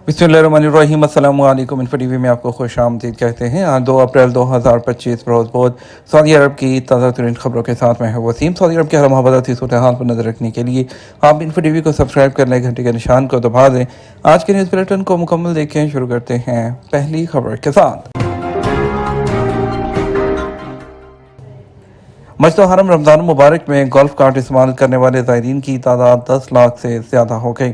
बिस्मिल्लाहिर्रहमानिर्रहीम। अस्सलाम वालेकुम। इन्फो टीवी में आपको खुश आमदीद कहते हैं। आज 2 अप्रैल 2025 रोज़ बहुत सऊदी अरब की ताज़ा तरीन खबरों के साथ मैं हूं वसीम। सऊदी अरब के हर महबती सूरत हाल पर नज़र रखने के लिए आप इन्फो टीवी को सब्सक्राइब कर लें, घंटे के निशान को दबा दें। आज के न्यूज़ बुलेटिन को मुकम्मल देखें। शुरू करते हैं पहली खबर के साथ। मस्जिद हरम रमज़ान मुबारक में गोल्फ कार्ट इस्तेमाल करने वाले ज़ायरीन की तादाद 10 लाख से ज़्यादा हो गई।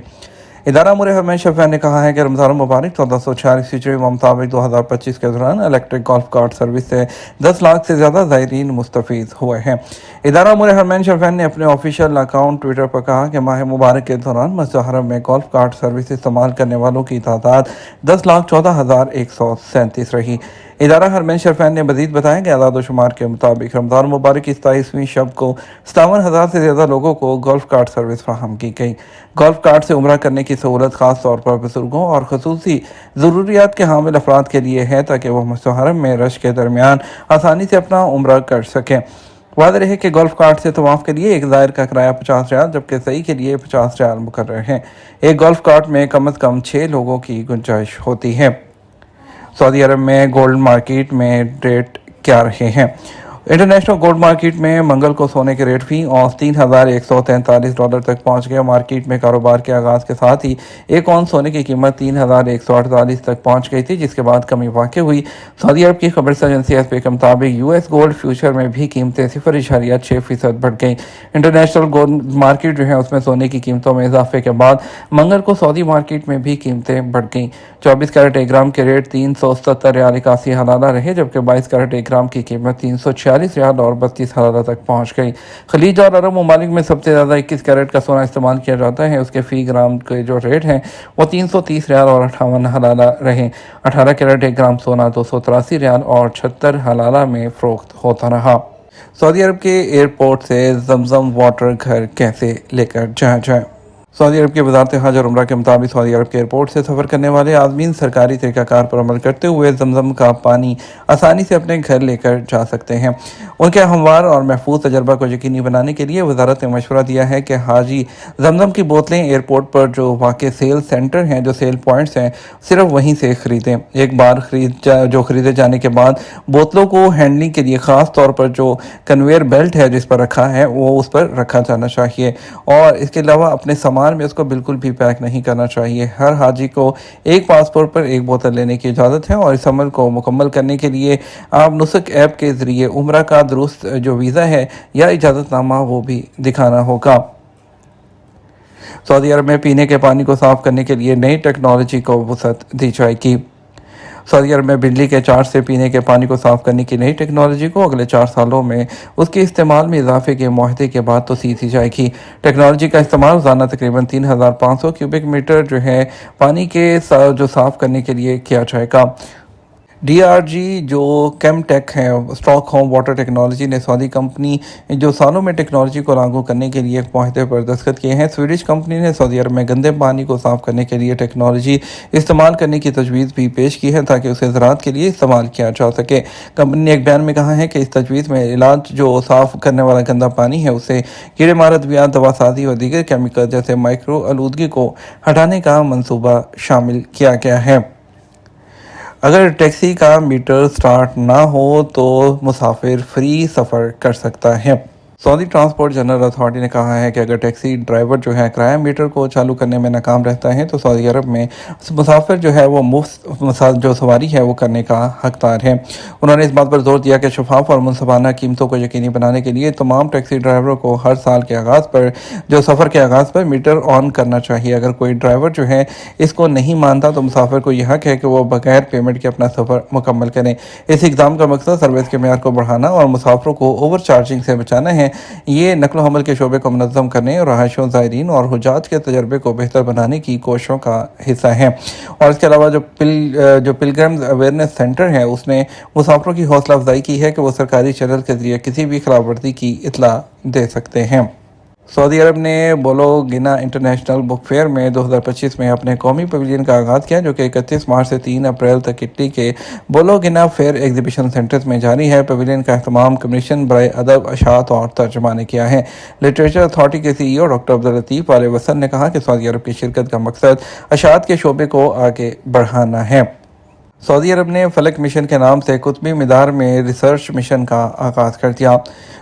इदारा अमूर हरमैन शफ़ीन ने कहा है कि रमज़ान मुबारक 1446 हिजरी मुताबिक 2025 के दौरान इलेक्ट्रिक गोल्फ कार्ट सर्विस से 10 लाख से ज़्यादा ज़ायरीन मुस्तफ़ीज़ हुए हैं। इदारा अमूर हरमैन शफ़ीन ने अपने ऑफिशियल अकाउंट ट्विटर पर कहा कि माह मुबारक के दौरान मस्जिद हरम में गोल्फ कार्ट सर्विस इस्तेमाल करने वालों की तादाद 10,14,137 रही। इदारा हरमैन शरफैन ने मजीद बताया कि आदाद शुमार के मुताबिक रमज़ान मुबारक की 27वीं शब को 57,000 से ज़्यादा लोगों को गोल्फ कार्ट सर्विस फराहम की गई। गोल्फ कार्ट से उम्रा करने की सहूलत ख़ास तौर पर बुजुर्गों और खसूसी ज़रूरियात के हामिल अफराद के लिए है, ताकि वह मस्जिद हरम में रश के दरमियान आसानी से अपना उम्रा कर सकें। वाज़ेह है कि गोल्फ कार्ट से तवाफ़ के लिए एक ज़ायर का किराया 50 रियाल जबकि सही के लिए 50 रियाल मुकर्रर है। एक गोल्फ कार्ट में कम अज़ कम 6 लोगों की गुंजाइश होती है। सऊदी अरब में गोल्ड मार्केट में रेट क्या रहे हैं। इंटरनेशनल गोल्ड मार्केट में मंगल को सोने के रेट फी औंस $3,143 तक पहुंच गया। मार्केट में कारोबार के आगाज़ के साथ ही एक औंस सोने की कीमत 3,148 तक पहुंच गई थी, जिसके बाद कमी वाक़ई हुई। सऊदी अरब की खबर एजेंसी एसपी के मुताबिक यूएस गोल्ड फ्यूचर में भी कीमतें 0.6% बढ़ गई। इंटरनेशनल गोल्ड मार्केट जो है उसमें सोने की कीमतों में इजाफे के बाद मंगल को सऊदी मार्केट में भी कीमतें बढ़ गईं। 24 कैरेट 1 ग्राम के रेट 370 रियाल 81 हलाला रहे, जबकि 22 कैरेट 1 ग्राम की कीमत 346 रियाल और 32 हलाला तक पहुंच गई। खलीज और अरब ममालिक में सबसे ज़्यादा 21 कैरेट का सोना इस्तेमाल किया जाता है। उसके फ़ी ग्राम के जो रेट हैं वो 330 रियाल और 58 हलाला रहे। 18 कैरेट 1 ग्राम सोना 283 रियाल और 76 हलाला में फ़रोख्त होता रहा। सऊदी अरब के एयरपोर्ट से जमजम वाटर घर कैसे लेकर जाया जाए। सऊदी अरब की वज़ारत हज और उम्रा के मुताबिक सऊदी अरब के एयरपोर्ट से सफ़र करने वाले आदमीन सरकारी तरीक़ाकार पर अमल करते हुए जमजम का पानी आसानी से अपने घर लेकर जा सकते हैं। उनके हमवार और महफूज तजर्बा को यकीनी बनाने के लिए वज़ारत ने मशवरा दिया है कि हाजी जमजम की बोतलें एयरपोर्ट पर जो वाक़ सेल सेंटर हैं, जो सेल पॉइंट्स हैं, सिर्फ वहीं से ख़रीदें। एक बार ख़रीदे जाने के बाद बोतलों को हैंडलिंग के लिए ख़ास तौर पर जो कन्वेयर बेल्ट है जिस पर रखा है वो उस पर रखा जाना चाहिए, और इसके अलावा अपने सामान में उसको बिल्कुल भी पैक नहीं करना चाहिए। हर हाजी को एक पासपोर्ट पर एक बोतल लेने की इजाज़त है, और इस अमल को मुकम्मल करने के लिए आप नुस्क ऐप के ज़रिए उम्रा का दुरुस्त जो वीज़ा है या इजाज़तनामा वो भी दिखाना होगा। सऊदी अरब में पीने के पानी को साफ़ करने के लिए नई टेक्नोलॉजी को वसअत दी जाएगी। सऊदी अरब में बिजली के चार्ज से पीने के पानी को साफ़ करने की नई टेक्नोलॉजी को अगले 4 सालों में उसके इस्तेमाल में इजाफे के मुआहदे के बाद तोसीह दी जाएगी। टेक्नोलॉजी का इस्तेमाल रोज़ाना तकरीबन 3,500 क्यूबिक मीटर जो है पानी के जो साफ़ करने के लिए किया जाएगा। DRG जो केमटेक है, स्टॉकहोम वाटर टेक्नोलॉजी ने सऊदी कंपनी जो सालों में टेक्नोलॉजी को लागू करने के लिए एक मुआहदे पर दस्तखत किए हैं। स्वीडिश कंपनी ने सऊदी अरब में गंदे पानी को साफ़ करने के लिए टेक्नोलॉजी इस्तेमाल करने की तजवीज़ भी पेश की है, ताकि उसे ज़राअत के लिए इस्तेमाल किया जा सके। कंपनी ने एक बयान में कहा है कि इस तजवीज़ में इलाज जो साफ़ करने वाला गंदा पानी है उसे कीड़े मार अद्वियात, दवासाजी और दीगर केमिकल जैसे माइक्रो आलूदगी को हटाने का मनसूबा शामिल किया गया है। अगर टैक्सी का मीटर स्टार्ट ना हो तो मुसाफिर फ्री सफ़र कर सकता है। सऊदी ट्रांसपोर्ट जनरल अथॉरिटी ने कहा है कि अगर टैक्सी ड्राइवर जो है किराया मीटर को चालू करने में नाकाम रहता है तो सऊदी अरब में मुसाफिर जो है वो मुफ्त जो सवारी है वो करने का हकदार है। उन्होंने इस बात पर जोर दिया कि शफाफ और मुनसबाना कीमतों को यकीनी बनाने के लिए तमाम टैक्सी ड्राइवरों को हर साल के आगाज़ पर जो सफ़र के आगाज़ पर मीटर ऑन करना चाहिए। अगर कोई ड्राइवर जो है इसको नहीं मानता तो मुसाफिर को यह हक है कि वो बगैर पेमेंट के अपना सफ़र मुकम्मल करें। इस इक़दाम का मकसद सर्विस के मेयार को बढ़ाना और मुसाफिरों को ओवर चार्जिंग से बचाना है। ये नकल हमल के शोबे को मुनज़्ज़म करने और रहायशों, ज़ायरीन और हुज्जाज के तजर्बे को बेहतर बनाने की कोशिशों का हिस्सा है। और इसके अलावा जो पिलग्रिम्स अवेयरनेस सेंटर है उसने मुसाफिरों की हौसला अफजाई की है कि वो सरकारी चैनल के ज़रिए किसी भी खिलाफ वर्जी की इत्तला दे सकते हैं। सऊदी अरब ने बोलोगिना इंटरनेशनल बुक फेयर में 2025 में अपने कौमी पवेलियन का आगाज़ किया, जो कि 31 मार्च से 3 अप्रैल तक इटली के बोलोगिना फेयर एग्जीबिशन सेंटर में जारी है। पवेलियन का अहतमाम कमीशन बराए अदब, अशात और तर्जमा ने किया है। लिटरेचर अथॉरिटी के CEO डॉक्टर अब्दुल लतीफ़ आल वसन ने कहा कि सऊदी अरब की शिरकत का मकसद अशात के शोबे को आगे बढ़ाना है। सऊदी अरब ने फलक मिशन के नाम से कुतुबी मीनार में रिसर्च मिशन का आगाज़ कर दिया।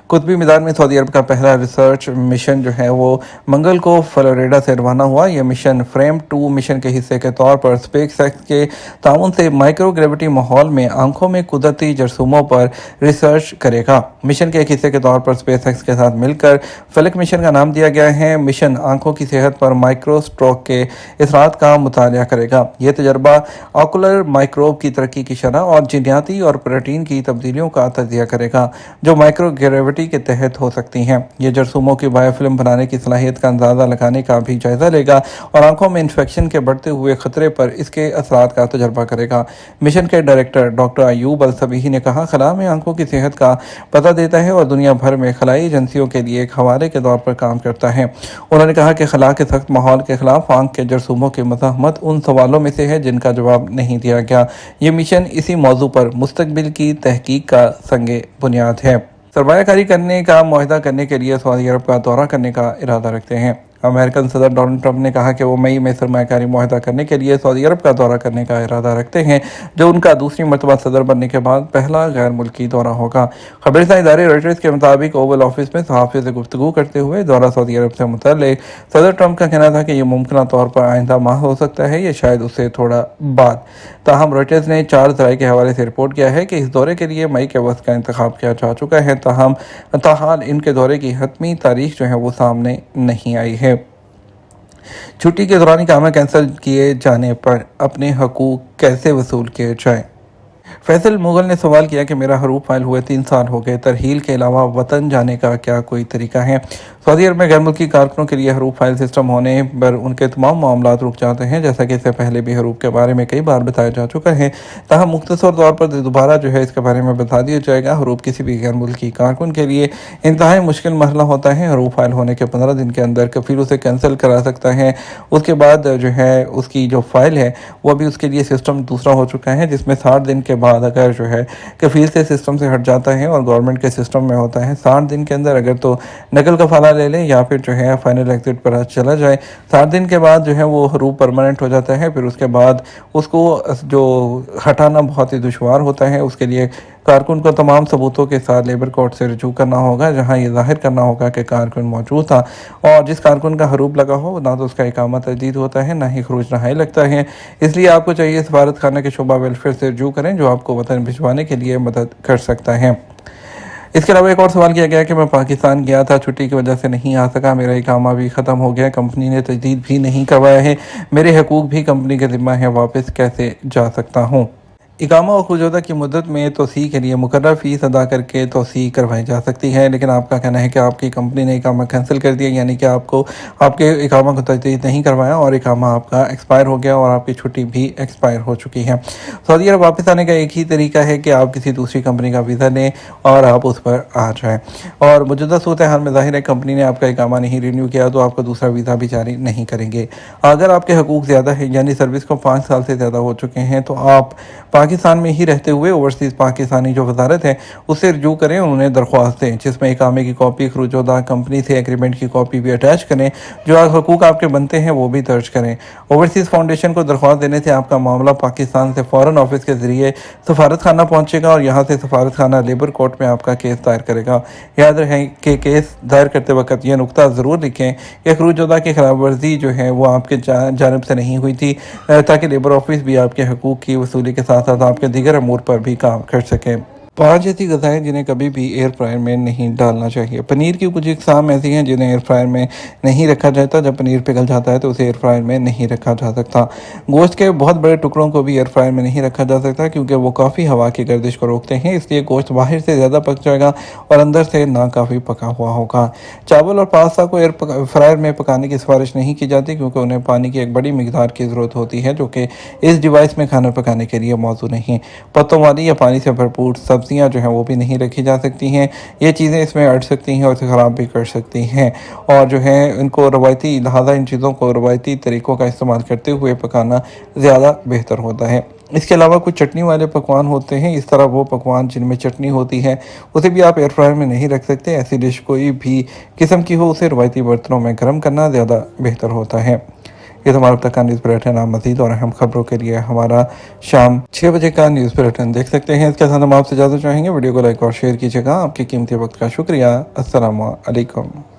कुतुबी मीनार में सऊदी अरब का पहला रिसर्च मिशन जो है वो मंगल को फ्लोरिडा से रवाना हुआ। यह मिशन फ्रेम 2 मिशन के हिस्से के तौर पर स्पेसएक्स के ताउन से माइक्रोग्रेविटी माहौल में आंखों में कुदरती जरसूमों पर रिसर्च करेगा। मिशन के एक हिस्से के तौर पर स्पेसएक्स के साथ मिलकर फलक मिशन का नाम दिया गया है। मिशन आंखों की सेहत पर माइक्रो स्ट्रोक के असरात का मुतालिया करेगा। यह तजर्बा ऑकुलर माइक्रोब की तरक्की की शरह और जीनियाती और प्रोटीन की तब्दीलियों का तजिया करेगा, जो माइक्रोग्रेविटी के तहत हो सकती हैं। ये जरसूमों की बायोफिल्म बनाने की सलाहियत का अंदाज़ा लगाने का भी जायजा लेगा और आंखों में इन्फेक्शन के बढ़ते हुए खतरे पर इसके असरात का तजर्बा करेगा। मिशन के डायरेक्टर डॉक्टर अयूब अल सबीही ने कहा, खला में आंखों की सेहत का पता देता है और दुनिया भर में खलाई एजेंसियों के लिए एक हवाले के तौर पर काम करता है। उन्होंने कहा कि खला के सख्त माहौल के खिलाफ आंख के जरसूमों की मज़ाहमत उन सवालों में से है जिनका जवाब नहीं दिया गया। ये मिशन इसी मौजू पर मुस्तकबिल की तहकीक का संगे बुनियाद है। सरमायाकारी करने का मुआहदा करने के लिए सऊदी अरब का दौरा करने का इरादा रखते हैं। अमेरिकन सदर डोनाल्ड ट्रंप ने कहा कि वो मई में सरमायाकारी मुआहदा करने के लिए सऊदी अरब का दौरा करने का इरादा रखते हैं, जो उनका दूसरी मरतबा सदर बनने के बाद पहला गैर मुल्की दौरा होगा। खबरसां इदारे रॉयटर्स के मुताबिक ओवल ऑफिस में सहाफ़ियों से गुफ्तगू करते हुए दौरा सऊदी अरब से मुतल्लिक सदर ट्रंप का कहना था कि यह मुमकिन तौर पर आइंदा माह हो सकता है या शायद उससे थोड़ा बाद। ताहम रॉयटर्स ने 4 ज़राए के हवाले से रिपोर्ट किया है कि इस दौरे के लिए मई के वक्त का इंतखाब किया जा चुका है। ताहाल इनके दौरे की हतमी तारीख जो है वो सामने नहीं आई है। छुट्टी के दौरान इकामा कैंसिल किए जाने पर अपने हकूक कैसे वसूल किए जाएं? फैसल मुगल ने सवाल किया कि मेरा हरूफ फाइल हुए 3 साल हो गए, तरहील के अलावा वतन जाने का क्या कोई तरीका है? सऊदी अरब में गैर मुल्की कारकुनों के लिए हरूफ फाइल सिस्टम होने पर उनके तमाम मामला रुक जाते हैं, जैसा कि इससे पहले भी हरूफ के बारे में कई बार बताया जा चुका है। ताहम मुख्तसर तौर पर दोबारा जो है इसके बारे में बता दिया जाएगा। हरूफ किसी भी गैर मुल्की कारकुन के लिए इंतहाई मुश्किल मसला होता है। हरूफ फाइल होने के 15 दिन के अंदर कफील उसे कैंसिल करा सकता है। उसके बाद जो है उसकी जो फाइल है वो अभी उसके लिए सिस्टम दूसरा हो चुका है, जिसमें 60 दिन के बाद अगर जो है कफील से सिस्टम से हट जाता है और गवर्नमेंट के सिस्टम में होता है 60 दिन के अंदर अगर तो नकल कफाला ले ले या फिर जो है फाइनल एग्जिट पर चला जाए। 60 दिन के बाद जो है वो हरूफ परमानेंट हो जाता है। फिर उसके बाद उसको जो हटाना बहुत ही दुश्वार होता है। उसके लिए कारकुन को तमाम सबूतों के साथ लेबर कोर्ट से रजू करना होगा, जहां ये जाहिर करना होगा कि कारकुन मौजूद था और जिस कारकुन का हरूफ लगा हो ना तो उसका इकामा तजदीद होता है, ना ही खरूज रहाई लगता है। इसलिए आपको चाहिए सफारत खाना के शोबा वेलफेयर से रजू करें, जो आपको वतन भिजवाने के लिए मदद कर सकता है। इसके अलावा एक और सवाल किया गया कि मैं पाकिस्तान गया था, छुट्टी की वजह से नहीं आ सका, मेरा इकामा भी ख़त्म हो गया, कंपनी ने तजदीद भी नहीं करवाया है, मेरे हकूक़ भी कंपनी के ज़िम्मा है, वापस कैसे जा सकता हूँ? इकामा और खुजोदा की मुद्दत में तोसी के लिए मुकर्रर फ़ीस अदा करके तोसी करवाई जा सकती है, लेकिन आपका कहना है कि आपकी कंपनी ने इकामा कैंसिल कर दिया, यानी कि आपको आपके इकामा को तजदीद नहीं करवाया और इकामा आपका एक्सपायर हो गया और आपकी छुट्टी भी एक्सपायर हो चुकी है। सऊदी अरब वापस आने का एक ही तरीका है कि आप किसी दूसरी कंपनी का वीज़ा लें और आप उस पर आ जाएँ। और मौजूदा सूरत हाल में ज़ाहिर है कंपनी ने आपका इकामा नहीं रिन्यू किया तो आपका दूसरा वीज़ा भी जारी नहीं करेंगे। अगर आपके हकूक़ ज़्यादा है यानी सर्विस को 5 साल से ज़्यादा हो चुके हैं तो आप पाकिस्तान में ही रहते हुए ओवरसीज़ पाकिस्तानी जो वजारत है उससे रजू करें, उन्हें दरख्वास्त दें जिसमें इकामे की कॉपी, खरूजोदा कंपनी से एग्रीमेंट की कॉपी भी अटैच करें, जो हकूक़ आपके बनते हैं वो भी दर्ज करें। ओवरसीज़ फाउंडेशन को दरख्वास्त देने से आपका मामला पाकिस्तान से फ़ॉरेन ऑफिस के ज़रिए सफारत खाना पहुँचेगा और यहाँ से सफारत खाना लेबर कोर्ट में आपका केस दायर करेगा। याद रहे कि केस दायर करते वक्त यह नुकता ज़रूर लिखें कि खरूजोदा की खिलाफ वर्जी जो है वो आपके जानब से नहीं हुई थी, ताकि लेबर ऑफिस भी आपके हकूक़ की वसूली के साथ साथ आपके दीगर अमूर पर भी काम कर सकें। 5 ऐसी ग़िज़ाएँ जिन्हें कभी भी एयर फ्रायर में नहीं डालना चाहिए। पनीर की कुछ इक़साम ऐसी हैं जिन्हें एयर फ्रायर में नहीं रखा जाता। जब पनीर पिघल जाता है तो उसे एयर फ्रायर में नहीं रखा जा सकता। गोश्त के बहुत बड़े टुकड़ों को भी एयर फ्रायर में नहीं रखा जा सकता क्योंकि वो काफ़ी हवा की गर्दिश को रोकते हैं, इसलिए गोश्त बाहर से ज़्यादा पक जाएगा और अंदर से ना काफ़ी पका हुआ होगा। चावल और पास्ता को एयर फ्रायर में पकाने की सिफारिश नहीं की जाती क्योंकि उन्हें पानी की एक बड़ी मिकदार की ज़रूरत होती है, जो कि इस डिवाइस में खाना पकाने के लिए मौजूद नहीं। पत्तों वाली या पानी से भरपूर सब्ज़ سبزیاں جو ہیں وہ بھی نہیں رکھی جا سکتی ہیں، یہ چیزیں اس میں اڑ سکتی ہیں اور اسے خراب بھی کر سکتی ہیں، اور جو ہے ان کو روایتی لہٰذا ان چیزوں کو روایتی طریقوں کا استعمال کرتے ہوئے پکانا زیادہ بہتر ہوتا ہے۔ اس کے علاوہ کچھ چٹنی والے پکوان ہوتے ہیں، اس طرح وہ پکوان جن میں چٹنی ہوتی ہے اسے بھی آپ ایئر فرائر میں نہیں رکھ سکتے۔ ایسی ڈش کوئی بھی قسم کی ہو اسے روایتی برتنوں میں گرم کرنا زیادہ بہتر ہوتا ہے۔ یہ تو ہمارا اب تک کا نیوز بلیٹن، آپ مزید اور اہم خبروں کے لیے ہمارا شام 6 بجے کا نیوز بلیٹن دیکھ سکتے ہیں۔ اس کے ساتھ ہم آپ سے اجازت چاہیں گے، ویڈیو کو لائک اور شیئر کیجیے گا۔ آپ کے قیمتی وقت کا شکریہ۔ السلام علیکم۔